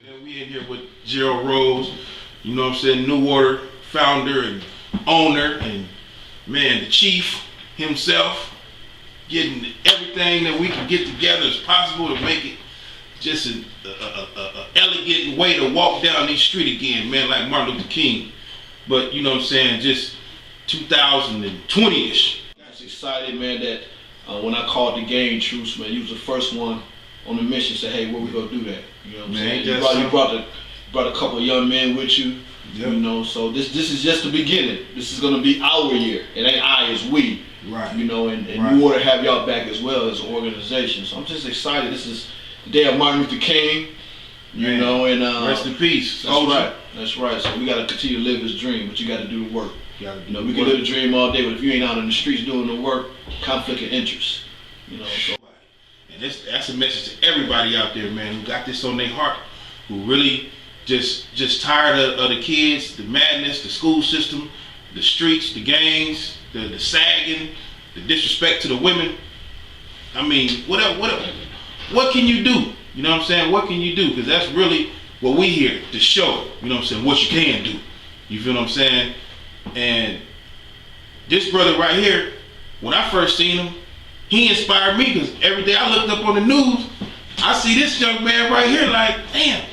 And we in here with Gerald Rose, you know what I'm saying, New Order founder and owner, and man, the chief himself, getting everything that we can get together as possible to make it just an elegant way to walk down this street again, man, like Martin Luther King. But you know what I'm saying, just 2020-ish. I was excited, man, that when I called the game truce, man, you was the first one on the mission. Say, hey, where we gonna do that? You know what I'm saying? You brought a couple of young men with you. Yep. You know, so this is just the beginning. This is gonna be our year. It ain't I, it's we. Right. You know, and right. New Order have y'all back as well as an organization. So I'm just excited. This is the day of Martin Luther King. You know, and rest in peace. That's right. That's right. So we gotta continue to live this dream, but you gotta do the work. You know, we can live the dream all day, but if you ain't out in the streets doing the work, conflict of interest. You know, so. And that's a message to everybody out there, man, who got this on their heart, who really just tired of the kids, the madness, the school system, the streets, the gangs, the sagging, the disrespect to the women. I mean, what can you do? You know what I'm saying? What can you do? Because that's really what we here to show. You know what I'm saying? What you can do. You feel what I'm saying? And this brother right here, when I first seen him, he inspired me, because every day I looked up on the news, I see this young man right here like, damn,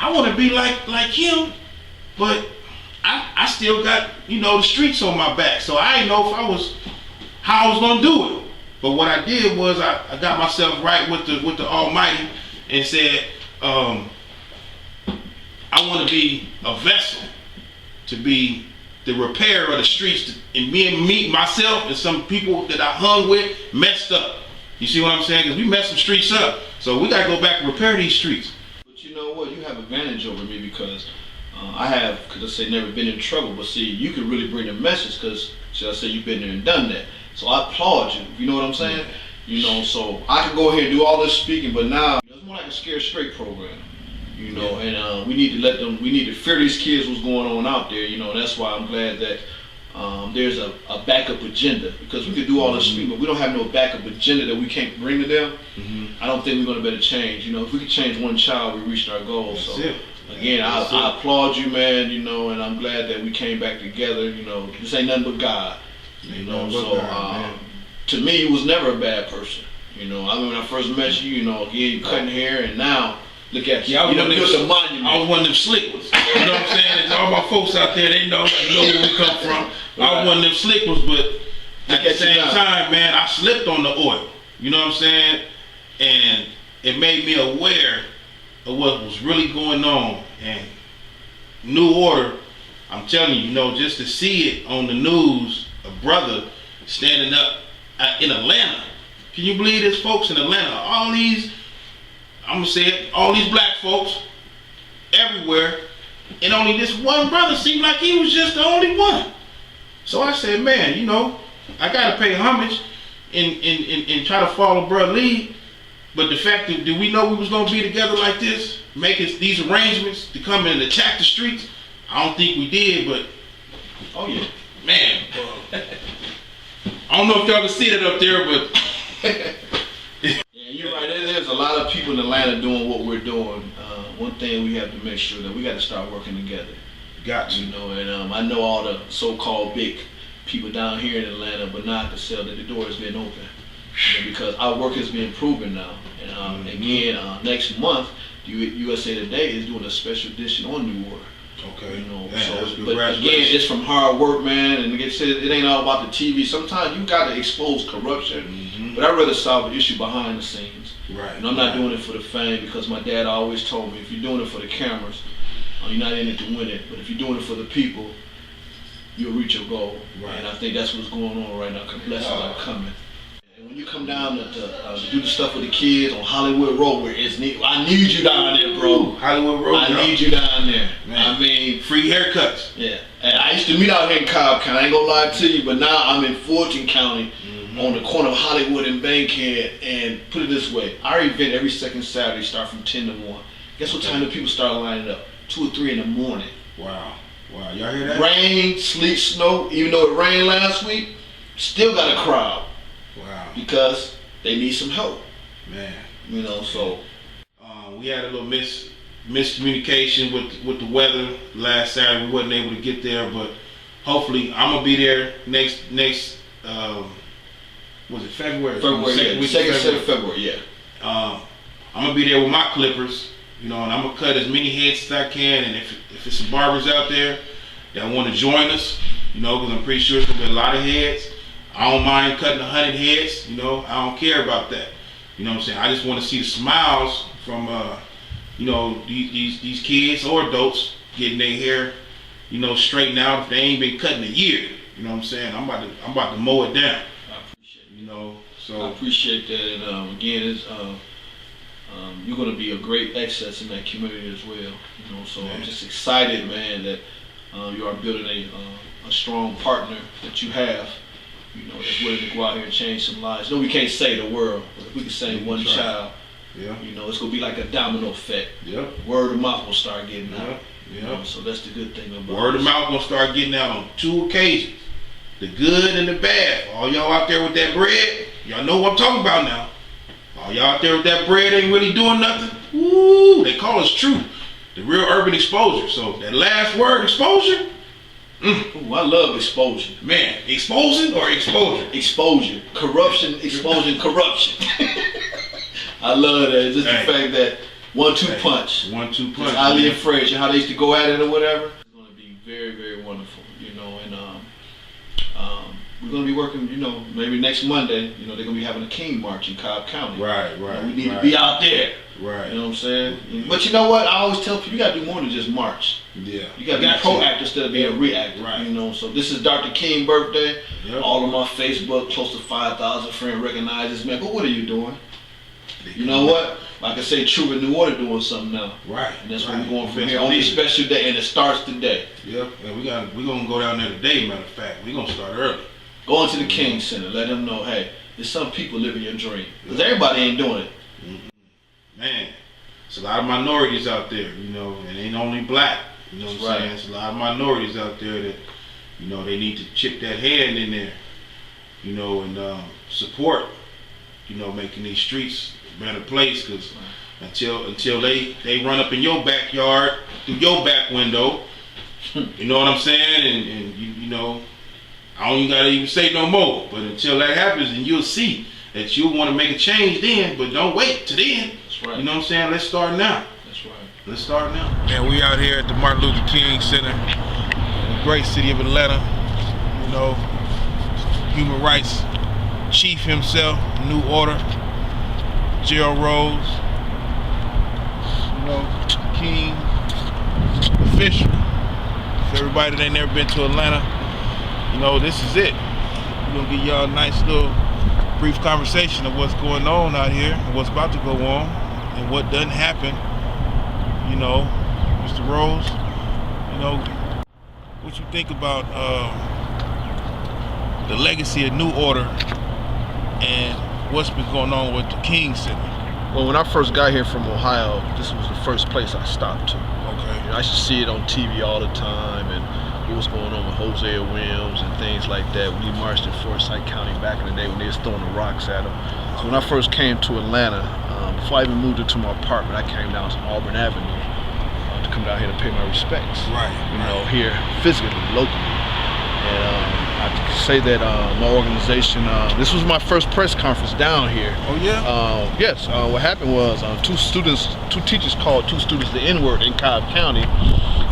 I want to be like him, but I still got, you know, the streets on my back, so I didn't know how I was gonna do it. But what I did was I got myself right with the Almighty and said, I want to be a vessel to be the repair of the streets, and me, myself, and some people that I hung with messed up. You see what I'm saying? Because we messed some streets up, so we gotta go back and repair these streets. But you know what? You have advantage over me because I have, could I say, never been in trouble. But see, you can really bring the message because, should I say, you've been there and done that. So I applaud you. You know what I'm saying? You know, so I can go ahead and do all this speaking, but now it's more like a scare straight program. You know, and we need to fear these kids what's going on out there, you know. That's why I'm glad that there's a backup agenda, because we could do all this speaking, but we don't have no backup agenda that we can't bring to them. I don't think we're going to better change. You know, if we could change one child, we reached our goal. That's so it. Again, I applaud you, man, you know, and I'm glad that we came back together. You know, this ain't nothing but God. You know, so to me, you was never a bad person. You know, I mean, when I first met you, you know, again, you cutting hair, and now look at you. Yeah, You built a monument. I was one of them slick ones. You know what I'm saying? And all my folks out there, they know where we come from. I was one of them slick ones, but at the same time, man, I slipped on the oil. You know what I'm saying? And it made me aware of what was really going on. And New Order, I'm telling you, you know, just to see it on the news, a brother standing up in Atlanta. Can you believe this, folks, in Atlanta? All these, I'm gonna say it, all these black folks everywhere, and only this one brother seemed like he was just the only one. So I said, man, you know, I gotta pay homage and try to follow brother lead. But the fact that we know we was gonna be together like this, making these arrangements to come in and attack the streets, I don't think we did. But oh yeah, man, I don't know if y'all can see that up there, but. Yeah, you're right. There's a lot of people in Atlanta doing what we're doing. One thing we have to make sure that we got to start working together. Got you. You know, and I know all the so-called big people down here in Atlanta, but not to sell that the door has been open. You know, because our work has been proven now. And again, next month, USA Today is doing a special edition on New Order. Okay. You know, man, so, but again, it's from hard work, man. And like I said, it ain't all about the TV. Sometimes you got to expose corruption, but I'd rather solve the issue behind the scenes. Right. And I'm not doing it for the fame, because my dad always told me, if you're doing it for the cameras, you're not in it to win it. But if you're doing it for the people, you'll reach your goal. Right. And I think that's what's going on right now. Because blessings are coming. And when you come down to do the stuff with the kids on Hollywood Road, where it's needed, I need you down there, bro. Hollywood Road. I need you down there. Man. I mean, free haircuts. Yeah. And I used to meet out here in Cobb County. I ain't gonna lie to you, but now I'm in Fulton County, on the corner of Hollywood and Bankhead. And put it this way, our event every second Saturday start from 10 to 1. Guess what time the people start lining up? 2 or 3 in the morning. Wow. Wow. Y'all hear that? Rain, sleet, snow. Even though it rained last week, still got a crowd. Wow. Because they need some help. Man. You know, so. We had a little miscommunication with the weather last Saturday. We wasn't able to get there, but hopefully I'm gonna be there next. Was it February? Second of February, yeah. I'm gonna be there with my clippers, and I'm gonna cut as many heads as I can. And if it's some barbers out there that want to join us, because I'm pretty sure it's gonna be a lot of heads. I don't mind cutting 100 heads. I don't care about that. You know what I'm saying? I just want to see the smiles from these kids or adults getting their hair, straightened out if they ain't been cut in a year. You know what I'm saying? I'm about to mow it down. I appreciate it. So I appreciate that, and again, it's you're going to be a great access in that community as well. So I'm just excited, man, that you are building a strong partner that you have. That's willing to go out here and change some lives. We can't save the world, but if we can save one child, it's gonna be like a domino effect. Yep. Word of mouth will start getting out. Yep. So that's the good thing about Word of mouth gonna start getting out on 2 occasions. The good and the bad. All y'all out there with that bread, y'all know what I'm talking about now. All y'all out there with that bread ain't really doing nothing. Woo! They call us truth. The real urban exposure. So that last word, exposure. Ooh, I love exposure. Man, exposing or exposure? Exposure. Corruption, exposing, corruption. I love that. Just the fact that 1-2 punch. 1-2 punch. Ali and Frazier, how they used to go at it or whatever. It's going to be very, very wonderful, and we're going to be working, maybe next Monday, they're going to be having a King March in Cobb County. Right. We need to be out there. Right. You know what I'm saying? But you know what? I always tell people, you got to do more than just march. Yeah. You got to be proactive instead of being reactive. Right. So this is Dr. King's birthday. Yep. All of my Facebook, close to 5,000 friends recognize this man. But what are you doing? You know what? Like I say, True and New Order doing something now. Right. And that's where we're going from here on this special day, and it starts today. Yep. And we're going to go down there today, matter of fact. We're going to start early. Go into the King Center. Let them know, hey, there's some people living your dream. Because everybody ain't doing it. Man, it's a lot of minorities out there, and it ain't only black. You know what I'm saying? It's a lot of minorities out there that, they need to chip that hand in there, and support, making these streets a better place. Because until they run up in your backyard through your back window, you know what I'm saying? And I don't even gotta even say no more. But until that happens, and you'll see that you'll want to make a change then. But don't wait till then. That's right. You know what I'm saying? Let's start now. That's right. Let's start now. Man, we out here at the Martin Luther King Center in the great city of Atlanta. Human rights chief himself, New Order, Gerald Rose. King official. For everybody that ain't never been to Atlanta, this is it. We're gonna give y'all a nice little brief conversation of what's going on out here, and what's about to go on, and what doesn't happen. Mr. Rose, what you think about the legacy of New Order and what's been going on with the King Center? Well, when I first got here from Ohio, this was the first place I stopped to. Okay. I should see it on TV all the time, and what was going on with Hosea Williams and things like that when he marched in Forsyth County back in the day when they was throwing the rocks at him. So when I first came to Atlanta, before I even moved into my apartment, I came down to Auburn Avenue to come down here to pay my respects. Right. Here physically, locally. And I can say that my organization, this was my first press conference down here. Oh yeah? Yes. What happened was two teachers called two students the N-word in Cobb County,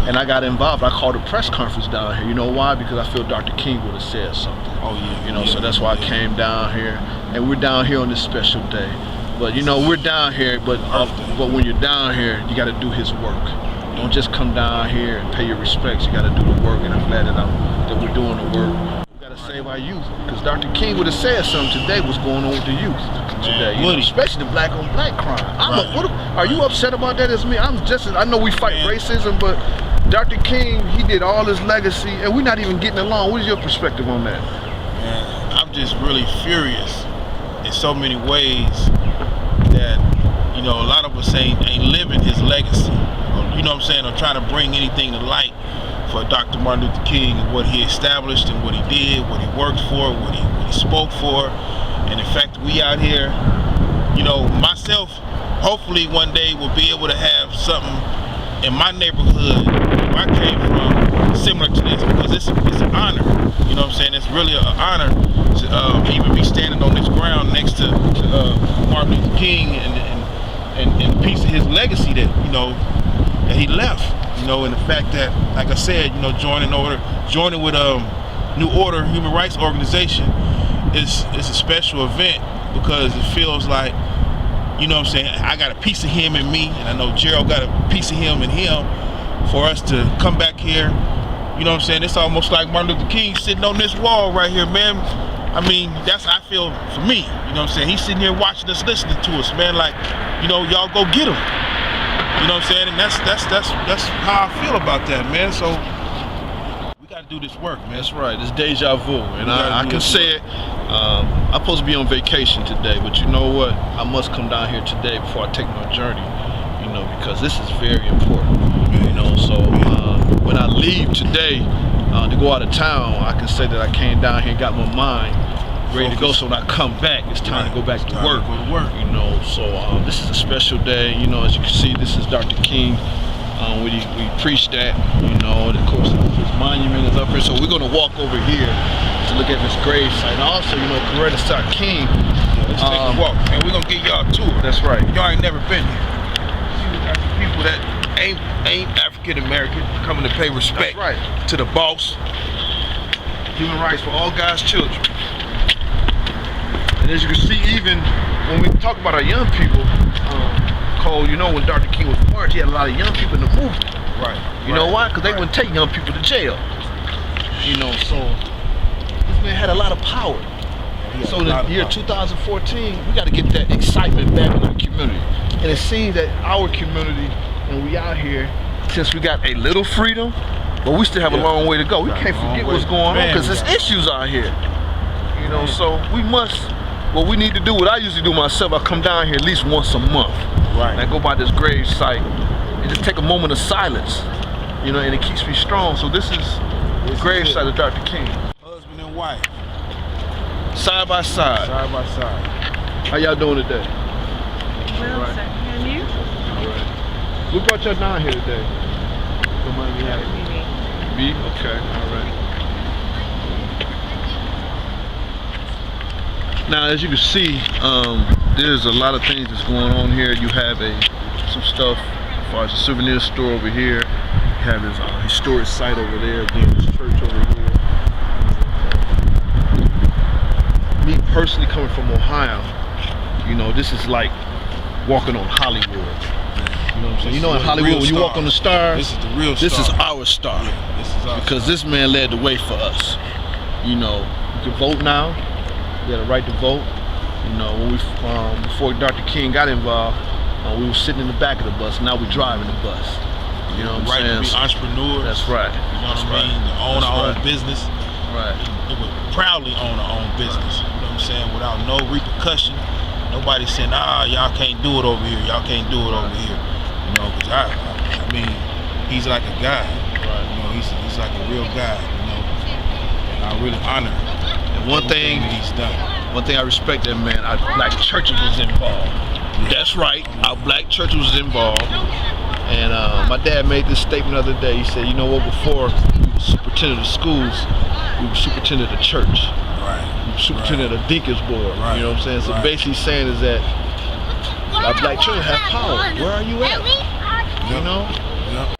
and I got involved. I called a press conference down here. You know why? Because I feel Dr. King would have said something. Oh yeah. So that's why I came down here, and we're down here on this special day. But we're down here, but when you're down here, you got to do his work. Don't just come down here and pay your respects. You got to do the work, and I'm glad that we're doing the work. We got to save our youth, because Dr. King would have said something today. What's going on with the youth today? Especially the black on black crime. Are you upset about that as me? I know we fight racism, but Dr. King, he did all his legacy, and we're not even getting along. What is your perspective on that? Man, I'm just really furious in so many ways that a lot of us ain't living his legacy. You know what I'm saying? Or trying to bring anything to light for Dr. Martin Luther King and what he established and what he did, what he worked for, what he spoke for. And in fact, we out here, myself, hopefully one day will be able to have something in my neighborhood where I came from similar to this, because it's an honor. You know what I'm saying? It's really an honor to even be standing on this ground next to Martin Luther King and a piece of his legacy that, you know, that he left. You know, and the fact that, like I said, you know, joining with New Order Human Rights Organization is a special event, because it feels like, you know what I'm saying, I got a piece of him in me, and I know Gerald got a piece of him in him. For us to come back here, you know what I'm saying, it's almost like Martin Luther King sitting on this wall right here, man. I mean, that's how I feel for me. You know what I'm saying? He's sitting here watching us, listening to us, man. Like, you know, y'all go get him. You know what I'm saying? And that's how I feel about that, man. So we gotta do this work, man. That's right. It's deja vu, and I can say it. I'm supposed to be on vacation today, but you know what? I must come down here today before I take my journey. You know, because this is very important. You know, so when I leave today to go out of town, I can say that I came down here, got my mind ready to go. So when I come back, it's time to go back to work. You know, so this is a special day. You know, as you can see, this is Dr. King. We preached that. You know, and of course, his monument is up here. So we're gonna walk over here to look at this grave site. And also, you know, Coretta Scott King. Let's take a walk, and we're gonna get y'all a tour. That's right. Y'all ain't never been here. People that ain't African American coming to pay respect to the boss. Human rights for all God's children. And as you can see, even when we talk about our young people, Cole, you know, when Dr. King was born, he had a lot of young people in the movement. Right. You know why? Because they wouldn't take young people to jail. You know, so this man had a lot of power. So in the year 2014, we got to get that excitement back in our community. And it seems that our community, when we out here, since we got a little freedom, but we still have a long way to go. We can't forget what's going on, because there's issues out here. You know, so we must, what we need to do, what I usually do myself, I come down here at least once a month. Right. And I go by this grave site and just take a moment of silence. You know, and it keeps me strong. So this is the grave site of Dr. King. Husband and wife. Side by side. Side by side. How y'all doing today? Well, sir. And you? All right. What brought y'all down here today? Don't mind me asking. Me? Okay. All right. Now, as you can see, there's a lot of things that's going on here. You have some stuff as far as a souvenir store over here. You have this historic site over there. Then this church over here. Me personally, coming from Ohio, you know, this is like walking on Hollywood. You know what I'm saying? You know, in Hollywood, when you walk on the stars, this is the real star. This is our star. Yeah, this is our because star. This man led the way for us. You know, you can vote now. You got a right to vote. You know, when we before Dr. King got involved, we were sitting in the back of the bus. Now we're driving the bus. You know what I'm saying? Right to be entrepreneurs. That's right. You know what I mean? To own our own business. Right. It would proudly own our own business. You know what I'm saying? Without no repercussion. Nobody saying, y'all can't do it over here. Y'all can't do it over here. You know, because I mean, he's like a guy. Right. You know, he's like a real guy. You know, and I really honor and one thing he's done. One thing I respect that man, our black churches was involved. Yeah. That's right. Our black church was involved. And my dad made this statement the other day. He said, you know what, before we were superintendent of schools, we were superintendent of church. Right. We were superintendent of deacons board. Right. You know what I'm saying? So basically saying is that our black children have power. Where are you at? You know? Yep.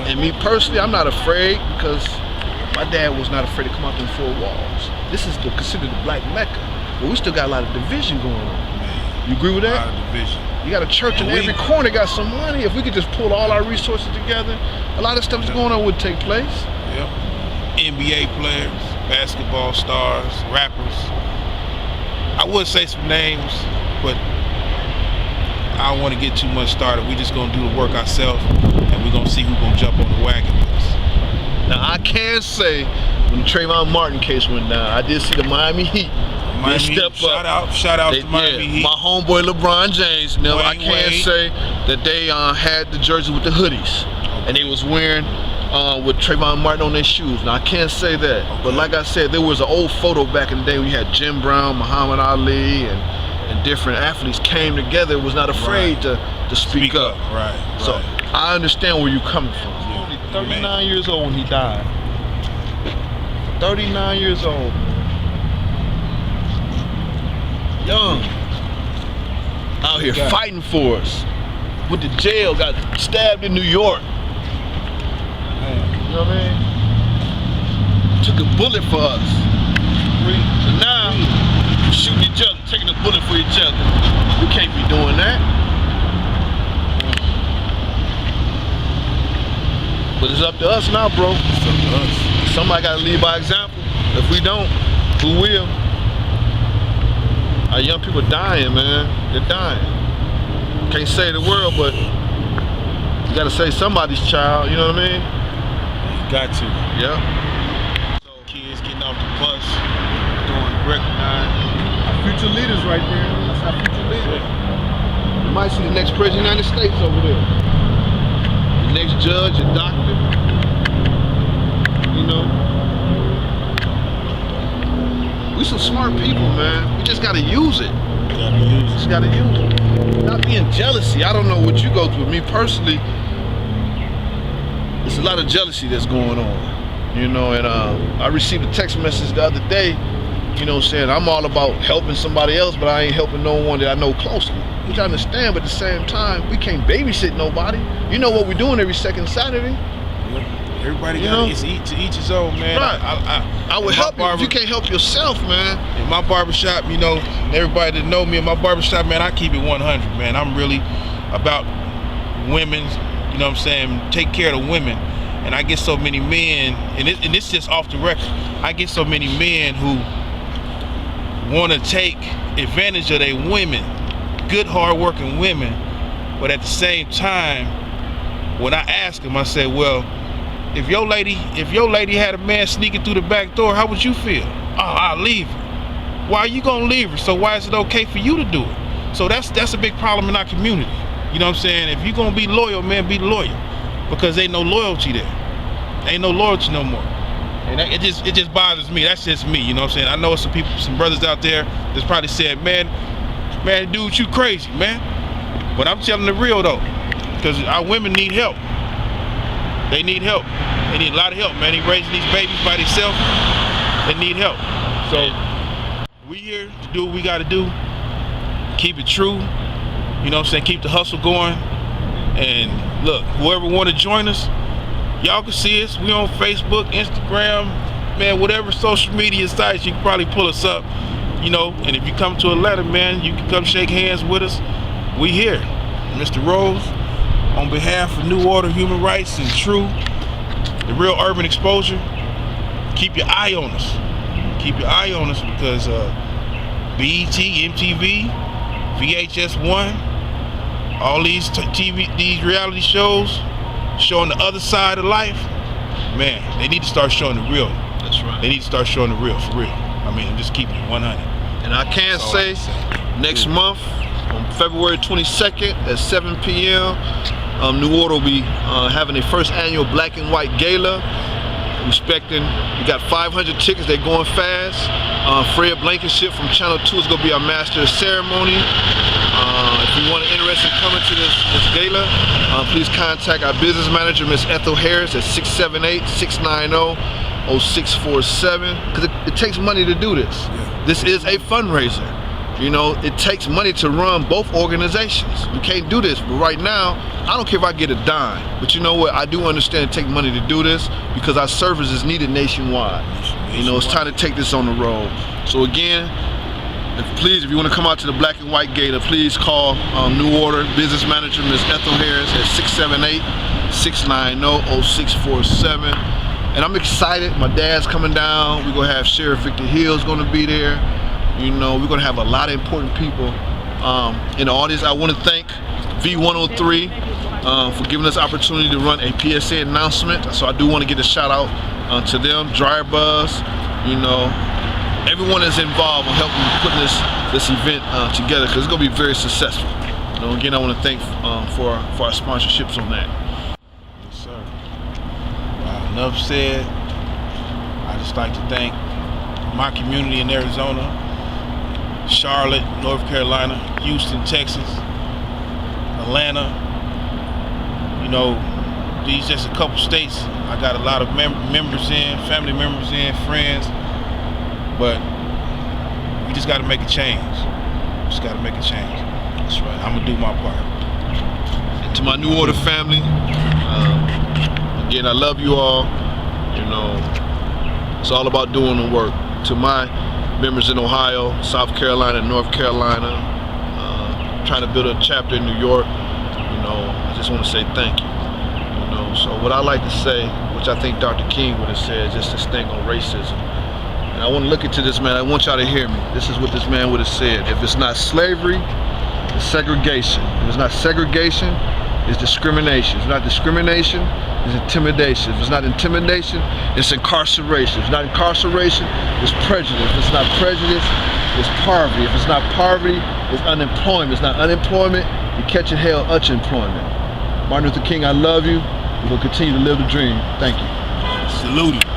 And me personally, I'm not afraid, because my dad was not afraid to come out them four walls. This is considered the black Mecca. But we still got a lot of division going on. Man, you agree with that? A lot of division. You got a church in every corner got some money. If we could just pull all our resources together, a lot of stuff that's going on would take place. Yep. NBA players, basketball stars, rappers. I would say some names, but I don't want to get too much started. We just gonna do the work ourselves, and we're gonna see who's gonna jump on the wagon with us. Now I can say, when the Trayvon Martin case went down, I did see the Miami Heat. Miami Heat, shout out to Miami Heat. My homeboy LeBron James. Now I can say that they had the jersey with the hoodies, and they was wearing with Trayvon Martin on their shoes. Now I can't say that, but like I said, there was an old photo back in the day when you had Jim Brown, Muhammad Ali, and and different athletes came together, was not afraid to speak up. Right. So I understand where you're coming from. He was only 39 years old when he died. 39 years old. Young. Out here fighting for us. Went to jail, got stabbed in New York. You know what I mean? Took a bullet for us. So now, we're shooting each other, taking a bullet for each other. We can't be doing that. But it's up to us now, bro. It's up to us. Somebody gotta lead by example. If we don't, who will? Our young people dying, man. They're dying. Can't save the world, but you gotta save somebody's child, you know what I mean? You got to. Yeah. So kids getting off the bus, doing recognize. Our future leaders right there. That's our future leaders. You might see the next president of the United States over there. The next judge, a doctor. You know. We some smart people, man. We just gotta use it. Just gotta use it. Not being jealousy. I don't know what you go through. Me personally, there's a lot of jealousy that's going on. You know, and I received a text message the other day, you know, saying I'm all about helping somebody else, but I ain't helping no one that I know closely. Which I understand, but at the same time, we can't babysit nobody. You know what we're doing every second Saturday? Everybody got to each his own, man. Right. I would help you if you can't help yourself, man. In my barbershop, you know, everybody that know me in my barbershop, man, I keep it 100, man. I'm really about women, you know what I'm saying, take care of the women. And I get so many men, and it's just off the record, I get so many men who want to take advantage of their women, good, hard-working women, but at the same time, when I ask them, I say, well, if your lady had a man sneaking through the back door, how would you feel? Oh, I'll leave her. Why are you gonna leave her? So why is it okay for you to do it? So that's a big problem in our community. You know what I'm saying? If you're gonna be loyal, man, be loyal, because ain't no loyalty there. Ain't no loyalty no more. And it just bothers me. That's just me. You know what I'm saying? I know some people, some brothers out there that's probably said, man, dude, you crazy, man. But I'm telling the real though, because our women need help. They need help. They need a lot of help, man. They raising these babies by themselves. They need help. So we here to do what we got to do. Keep it true. You know what I'm saying? Keep the hustle going. And look, whoever want to join us, y'all can see us. We on Facebook, Instagram, man, whatever social media sites, you can probably pull us up. You know, and if you come to Atlanta, man, you can come shake hands with us. We here. Mr. Rose, on behalf of New Order, Human Rights, and True, the Real Urban Exposure, keep your eye on us. Keep your eye on us, because BET, MTV, VHS1, all these these reality shows showing the other side of life, man, they need to start showing the real. That's right. They need to start showing the real, for real. I mean, I'm just keeping it 100. And I can say, next month, on February 22nd at 7 p.m., New Order will be having their first annual Black and White Gala. We got 500 tickets, they're going fast. Fred Blankenship from Channel 2 is going to be our master of ceremony. If you want to interested in coming to this gala, please contact our business manager, Miss Ethel Harris, at 678-690-0647. Because it takes money to do this. Yeah. This is a fundraiser. You know, it takes money to run both organizations. We can't do this, but right now, I don't care if I get a dime. But you know what? I do understand it takes money to do this, because our service is needed nationwide. You know, it's time to take this on the road. So again, if you want to come out to the Black and White Gala, please call New Order Business Manager, Ms. Ethel Harris, at 678-690-0647. And I'm excited. My dad's coming down. We're going to have Sheriff Victor Hill's going to be there. You know, we're going to have a lot of important people in the audience. I want to thank V103 for giving us the opportunity to run a PSA announcement. So I do want to give a shout out to them, Dryer Buzz, you know, everyone that's involved in helping putting this event together, because it's going to be very successful. You know, again, I want to thank for our sponsorships on that. Yes, sir. Enough said. I just like to thank my community in Arizona, Charlotte, North Carolina, Houston, Texas, Atlanta. You know, these just a couple states. I got a lot of members in, family members in, friends, but we just got to make a change. Just got to make a change. That's right. I'm gonna do my part. And to my New Order family, again, I love you all. You know, it's all about doing the work. To my members in Ohio, South Carolina, North Carolina, trying to build a chapter in New York, you know, I just want to say thank you. You know, so what I like to say, which I think Dr. King would have said, just this thing on racism. And I want to look into this, man. I want y'all to hear me. This is what this man would have said. If it's not slavery, it's segregation. If it's not segregation, it's discrimination. If it's not discrimination, it's intimidation. If it's not intimidation, it's incarceration. If it's not incarceration, it's prejudice. If it's not prejudice, it's poverty. If it's not poverty, it's unemployment. If it's not unemployment, you catch in hell unemployment. Martin Luther King, I love you. We're going to continue to live the dream. Thank you. Salute.